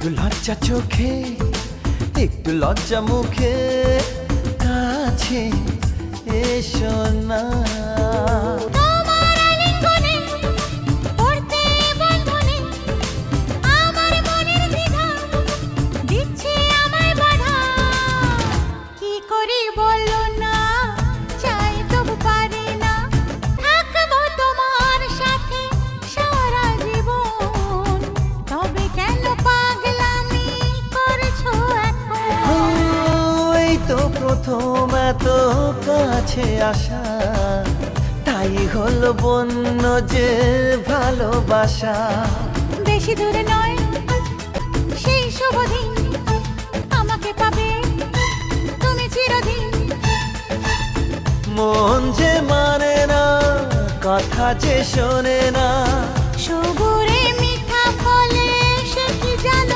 একটু লজ্জা চোখে একটু লজ্জা মুখে কাছে এসো না। প্রথম এত কাছে আসা, তাই হলো বন্য যে ভালোবাসা। বেশি দূরে নয় সেই শুভ দিন, আমাকে পাবে তুমি চিরদিন। মন যে মানে না, কথা যে শোনে না,